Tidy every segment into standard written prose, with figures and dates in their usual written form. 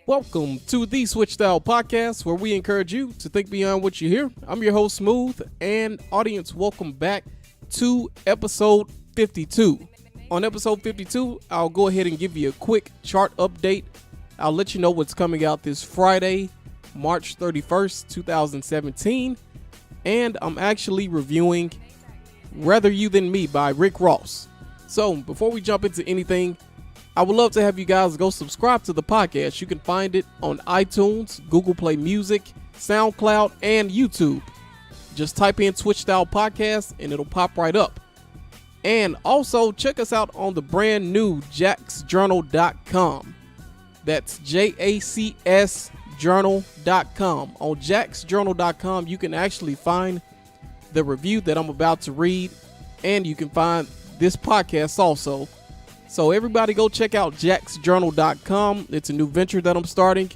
Welcome to the Switch Style Podcast, where we encourage you to think beyond what you hear. I'm your host, Smooth, and audience, welcome back to episode 52. On episode 52, I'll go ahead and give you a quick chart update. I'll let you know what's coming out this Friday, March 31st, 2017, and I'm actually reviewing Rather You Than Me by Rick Ross. So, before we jump into anything, I would love to have you guys go subscribe to the podcast. You can find it on iTunes, Google Play Music, SoundCloud, and YouTube. Just type in Switch Style Podcast and it'll pop right up. And also check us out on the brand new jacksjournal.com. That's JACSjournal.com. On jacksjournal.com, you can actually find the review that I'm about to read, and you can find this podcast also. So everybody go check out jacksjournal.com. It's a new venture that I'm starting,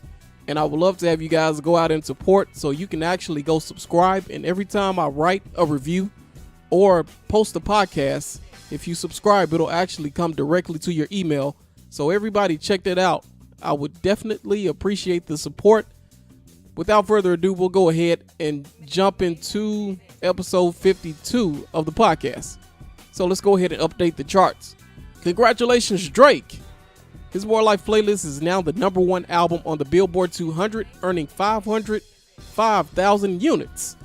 and I would love to have you guys go out and support, so you can actually go subscribe. And every time I write a review or post a podcast, if you subscribe, it'll actually come directly to your email. So everybody check that out. I would definitely appreciate the support. Without further ado, we'll go ahead and jump into episode 52 of the podcast. So let's go ahead and update the charts. Congratulations, Drake. His More Life playlist is now the number one album on the Billboard 200, earning 505,000 units.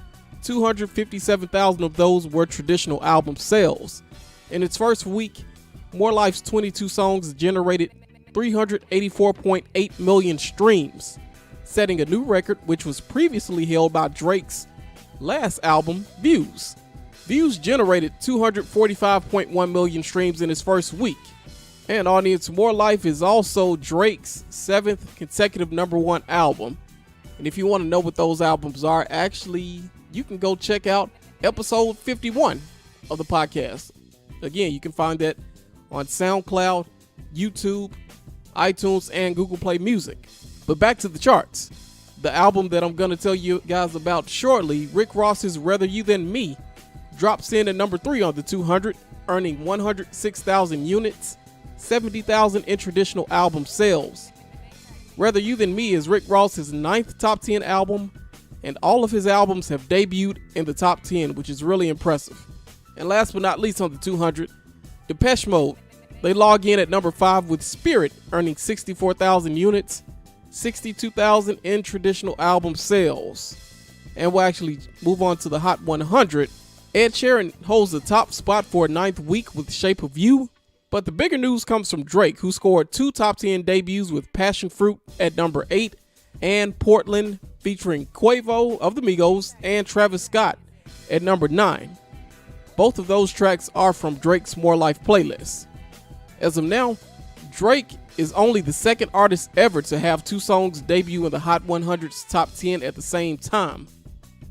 257,000 of those were traditional album sales. In its first week, More Life's 22 songs generated 384.8 million streams, setting a new record which was previously held by Drake's last album, Views. Views generated 245.1 million streams in his first week. And audience, More Life is also Drake's 7th consecutive number one album. And if you want to know what those albums are, actually, you can go check out episode 51 of the podcast. Again, you can find that on SoundCloud, YouTube, iTunes, and Google Play Music. But back to the charts. The album that I'm going to tell you guys about shortly, Rick Ross's Rather You Than Me, drops in at number 3 on the 200, earning 106,000 units, 70,000 in traditional album sales. Rather You Than Me is Rick Ross's 9th top 10 album, and all of his albums have debuted in the top 10, which is really impressive. And last but not least on the 200, Depeche Mode. They log in at number 5 with Spirit, earning 64,000 units, 62,000 in traditional album sales. And we'll actually move on to the Hot 100. Ed Sheeran holds the top spot for a 9th week with Shape of You, but the bigger news comes from Drake, who scored 2 top 10 debuts with Passion Fruit at number 8 and Portland featuring Quavo of the Migos and Travis Scott at number 9. Both of those tracks are from Drake's More Life playlist. As of now, Drake is only the second artist ever to have 2 songs debut in the Hot 100's top 10 at the same time.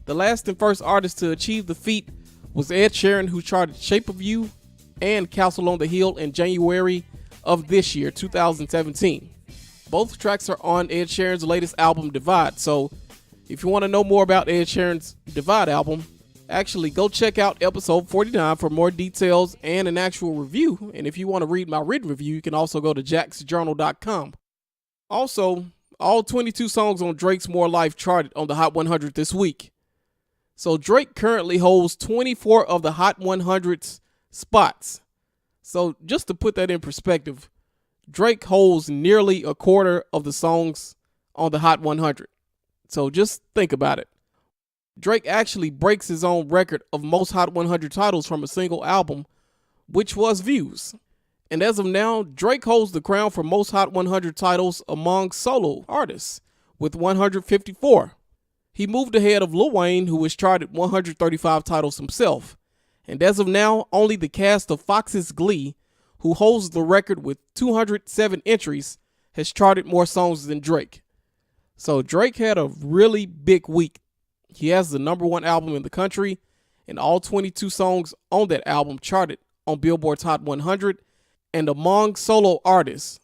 The last and first artist to achieve the feat was Ed Sheeran, who charted Shape of You and Castle on the Hill in January of this year, 2017. Both tracks are on Ed Sheeran's latest album, Divide. So if you want to know more about Ed Sheeran's Divide album, actually go check out episode 49 for more details and an actual review. And if you want to read my written review, you can also go to jacksjournal.com. Also, all 22 songs on Drake's More Life charted on the Hot 100 this week. So Drake currently holds 24 of the Hot 100's spots. So just to put that in perspective, Drake holds nearly a quarter of the songs on the Hot 100. So just think about it. Drake actually breaks his own record of most Hot 100 titles from a single album, which was Views. And as of now, Drake holds the crown for most Hot 100 titles among solo artists with 154. He moved ahead of Lil Wayne, who has charted 135 titles himself. And as of now, only the cast of Fox's Glee, who holds the record with 207 entries, has charted more songs than Drake. So Drake had a really big week. He has the number one album in the country, and all 22 songs on that album charted on Billboard's Hot 100. And among solo artists,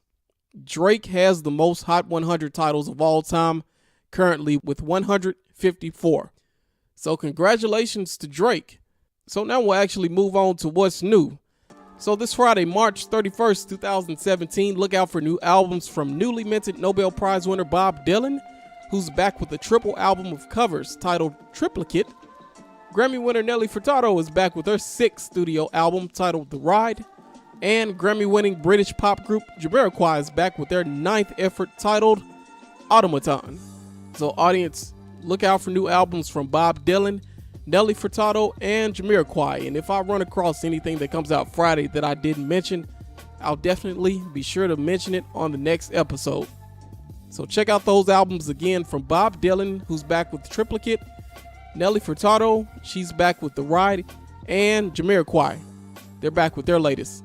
Drake has the most Hot 100 titles of all time, currently with 154. So congratulations to Drake. So now we'll actually move on to what's new. So this Friday, March 31st, 2017, look out for new albums from newly minted Nobel Prize winner Bob Dylan, who's back with a triple album of covers titled Triplicate. Grammy winner Nelly Furtado is back with her 6th studio album titled The Ride. And Grammy-winning British pop group Jamiroquai is back with their 9th effort titled Automaton. So audience, look out for new albums from Bob Dylan, Nelly Furtado, and Jamiroquai. And if I run across anything that comes out Friday that I didn't mention, I'll definitely be sure to mention it on the next episode. So check out those albums again from Bob Dylan, who's back with Triplicate, Nelly Furtado, she's back with The Ride, and Jamiroquai, they're back with their latest,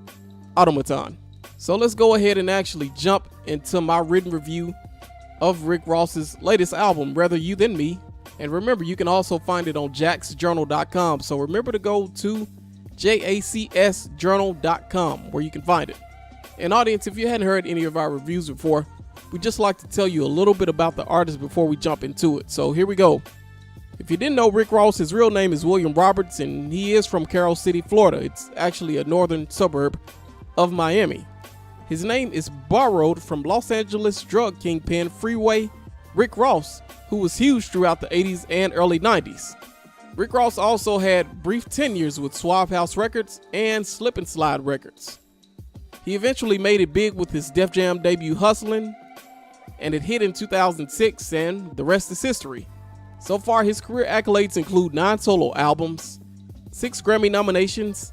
Automaton. So let's go ahead and actually jump into my written review of Rick Ross's latest album, Rather You Than Me. And remember, you can also find it on jacksjournal.com. So remember to go to jacsjournal.com where you can find it. And audience, if you hadn't heard any of our reviews before, we'd just like to tell you a little bit about the artist before we jump into it. So here we go. If you didn't know Rick Ross, his real name is William Roberts, and he is from Carol City, Florida. It's actually a northern suburb of Miami. His name is borrowed from Los Angeles drug kingpin Freeway Rick Ross, who was huge throughout the 80s and early 90s. Rick Ross also had brief tenures with Suave House Records and Slip and Slide Records. He eventually made it big with his Def Jam debut Hustlin', and it hit in 2006, and the rest is history. So far, his career accolades include 9 solo albums, 6 Grammy nominations,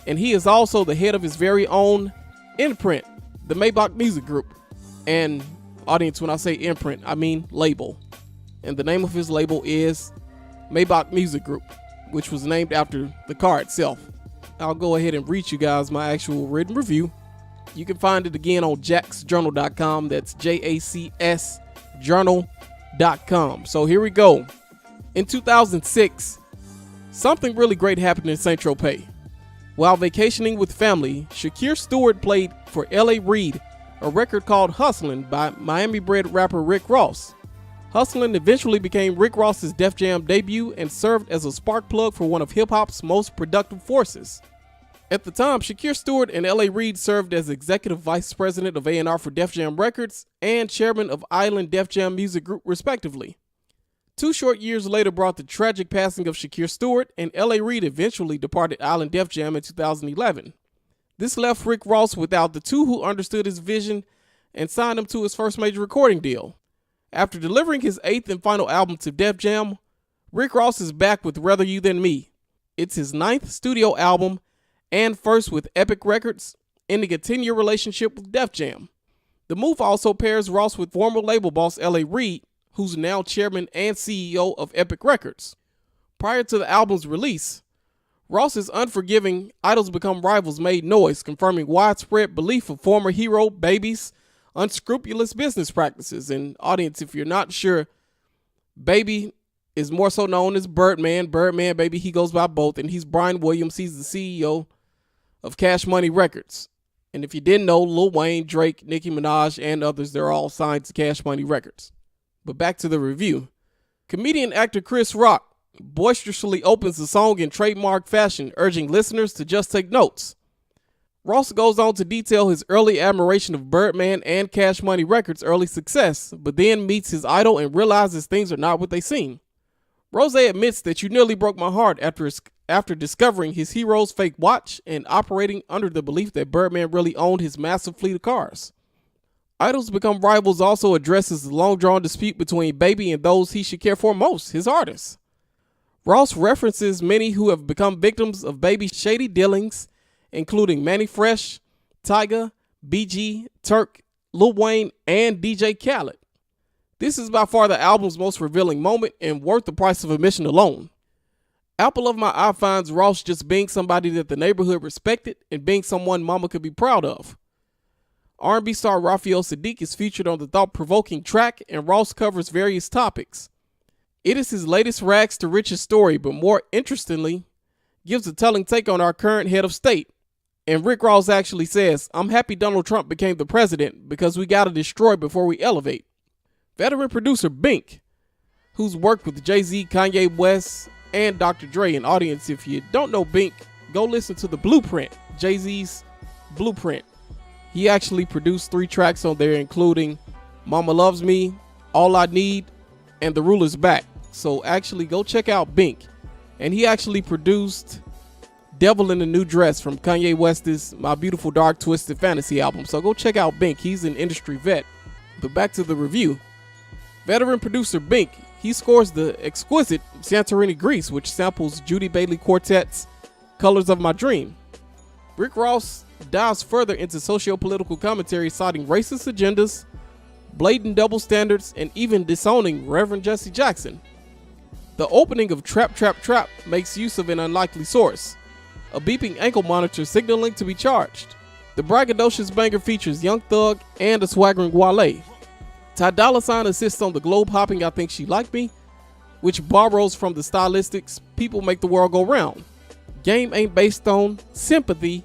and he is also the head of his very own imprint, the Maybach Music Group. And audience, when I say imprint, I mean label. And the name of his label is Maybach Music Group, which was named after the car itself. I'll go ahead and read you guys my actual written review. You can find it again on jacksjournal.com. That's JACS journal.com. So here we go. In 2006, something really great happened in St. Tropez. While vacationing with family, Shakir Stewart played for L.A. Reid a record called Hustlin' by Miami-bred rapper Rick Ross. Hustlin' eventually became Rick Ross's Def Jam debut and served as a spark plug for one of hip-hop's most productive forces. At the time, Shakir Stewart and L.A. Reid served as Executive Vice President of A&R for Def Jam Records and Chairman of Island Def Jam Music Group, respectively. 2 short years later brought the tragic passing of Shakir Stewart, and L.A. Reid eventually departed Island Def Jam in 2011. This left Rick Ross without the two who understood his vision and signed him to his first major recording deal. After delivering his 8th and final album to Def Jam, Rick Ross is back with Rather You Than Me. It's his 9th studio album and first with Epic Records, ending a 10-year relationship with Def Jam. The move also pairs Ross with former label boss L.A. Reid, who's now chairman and CEO of Epic Records. Prior to the album's release, Ross's unforgiving Idols Become Rivals made noise, confirming widespread belief of former hero Baby's unscrupulous business practices. And audience, if you're not sure, Baby is more so known as Birdman. Birdman, baby, he goes by both, and he's Brian Williams. He's the CEO of Cash Money Records. And if you didn't know, Lil Wayne, Drake, Nicki Minaj, and others, they're all signed to Cash Money Records. But back to the review. Comedian actor Chris Rock boisterously opens the song in trademark fashion, urging listeners to just take notes. Ross goes on to detail his early admiration of Birdman and Cash Money Records' early success, but then meets his idol and realizes things are not what they seem. Rose admits that "You nearly broke my heart" after discovering his hero's fake watch and operating under the belief that Birdman really owned his massive fleet of cars. Idols Become Rivals also addresses the long-drawn dispute between Baby and those he should care for most, his artists. Ross references many who have become victims of Baby's shady dealings, including Manny Fresh, Tyga, BG, Turk, Lil Wayne, and DJ Khaled. This is by far the album's most revealing moment and worth the price of admission alone. Apple of my eye finds Ross just being somebody that the neighborhood respected and being someone mama could be proud of. R&B star Raphael Saadiq is featured on the thought-provoking track, and Ross covers various topics. It is his latest rags to riches story, but more interestingly, gives a telling take on our current head of state. And Rick Ross actually says, "I'm happy Donald Trump became the president because we gotta destroy before we elevate." Veteran producer Bink, who's worked with Jay-Z, Kanye West, and Dr. Dre. And audience, if you don't know Bink, go listen to The Blueprint, Jay-Z's Blueprint. He actually produced 3 tracks on there, including Mama Loves Me, All I Need, and The Ruler's Back. So actually go check out Bink. And he actually produced Devil in a New Dress from Kanye West's My Beautiful Dark Twisted Fantasy album. So go check out Bink. He's an industry vet. But back to the review. Veteran producer Bink, he scores the exquisite Santorini Grease, which samples Judy Bailey Quartet's Colors of My Dream. Rick Ross dives further into socio-political commentary, citing racist agendas, blatant double standards, and even disowning Reverend Jesse Jackson. The opening of Trap Trap Trap makes use of an unlikely source, a beeping ankle monitor signaling to be charged. The braggadocious banger features Young Thug and a swaggering Wale. Ty Dolla $ign assists on the globe hopping I Think She Like Me, which borrows from the stylistics People Make the World Go Round. Game Ain't Based on Sympathy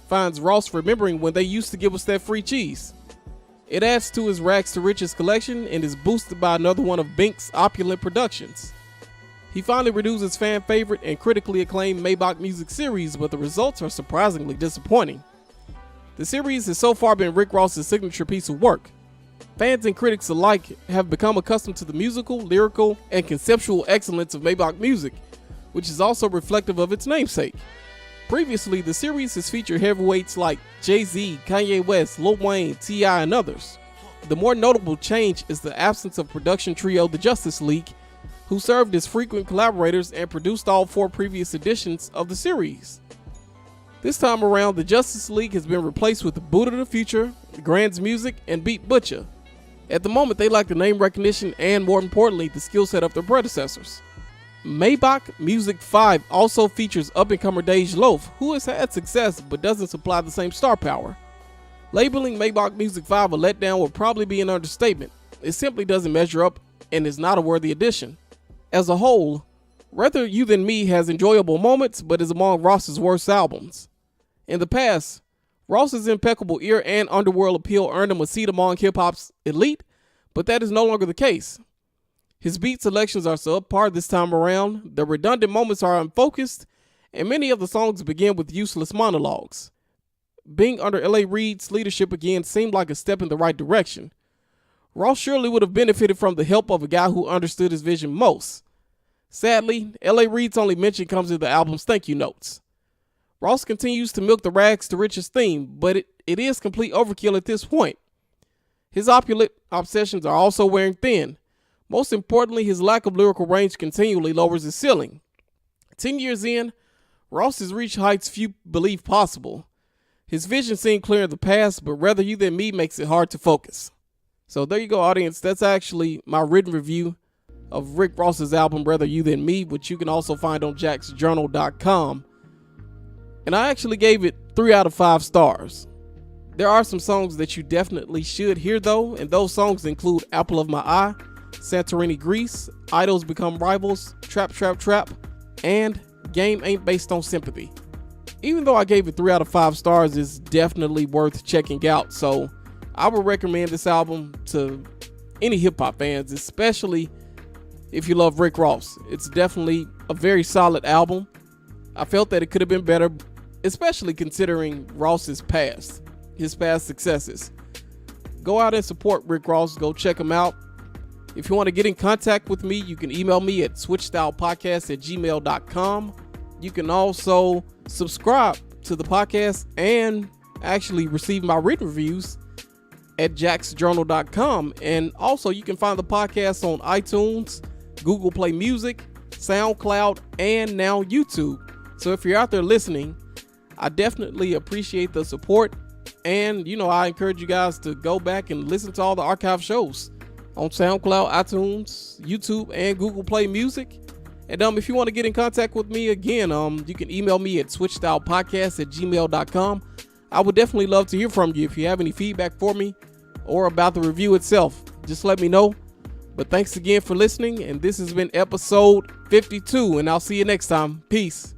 finds Ross remembering when they used to give us that free cheese. It adds to his Rags to Riches collection and is boosted by another one of Bink's opulent productions. He finally renews his fan favorite and critically acclaimed Maybach Music series, but the results are surprisingly disappointing. The series has so far been Rick Ross's signature piece of work. Fans and critics alike have become accustomed to the musical, lyrical, and conceptual excellence of Maybach music, which is also reflective of its namesake. Previously, the series has featured heavyweights like Jay-Z, Kanye West, Lil Wayne, T.I., and others. The more notable change is the absence of production trio The Justice League, who served as frequent collaborators and produced all 4 previous editions of the series. This time around, the Justice League has been replaced with the Buddha the Future, Grand's Music, and Beat Butcher. At the moment, they lack the name recognition and, more importantly, the skill set of their predecessors. Maybach Music 5 also features up-and-comer Dej Loaf, who has had success but doesn't supply the same star power. Labeling Maybach Music 5 a letdown would probably be an understatement. It simply doesn't measure up and is not a worthy addition. As a whole, Rather You Than Me has enjoyable moments but is among Ross's worst albums. In the past, Ross's impeccable ear and underworld appeal earned him a seat among hip-hop's elite, but that is no longer the case. His beat selections are subpar this time around, the redundant moments are unfocused, and many of the songs begin with useless monologues. Being under L.A. Reid's leadership again seemed like a step in the right direction. Ross surely would have benefited from the help of a guy who understood his vision most. Sadly, L.A. Reid's only mention comes in the album's thank you notes. Ross continues to milk the Rags to Riches theme, but it is complete overkill at this point. His opulent obsessions are also wearing thin. Most importantly, his lack of lyrical range continually lowers his ceiling. 10 years in, Ross has reached heights few believe possible. His vision seemed clear in the past, but Rather You Than Me makes it hard to focus. So there you go, audience. That's actually my written review of Rick Ross's album, Rather You Than Me, which you can also find on jacksjournal.com. And I actually gave it 3 out of 5 stars. There are some songs that you definitely should hear though, and those songs include Apple of My Eye, Santorini Grease, Idols Become Rivals, Trap Trap Trap, and Game Ain't Based on Sympathy. Even though I gave it 3 out of 5 stars, it's definitely worth checking out. So I would recommend this album to any hip hop fans, especially if you love Rick Ross. It's definitely a very solid album. I felt that it could have been better, especially considering Ross's past, his past successes. Go out and support Rick Ross. Go check him out. If you want to get in contact with me, you can email me at switchstylepodcast@gmail.com. You can also subscribe to the podcast and actually receive my written reviews at jacksjournal.com. And also you can find the podcast on iTunes, Google Play Music, SoundCloud, and now YouTube. So if you're out there listening, I definitely appreciate the support. And, I encourage you guys to go back and listen to all the archive shows on SoundCloud, iTunes, YouTube, and Google Play Music. And if you want to get in contact with me again, you can email me at switchstylepodcast@gmail.com. I would definitely love to hear from you. If you have any feedback for me or about the review itself, just let me know. But thanks again for listening, and this has been episode 52, and I'll see you next time. Peace.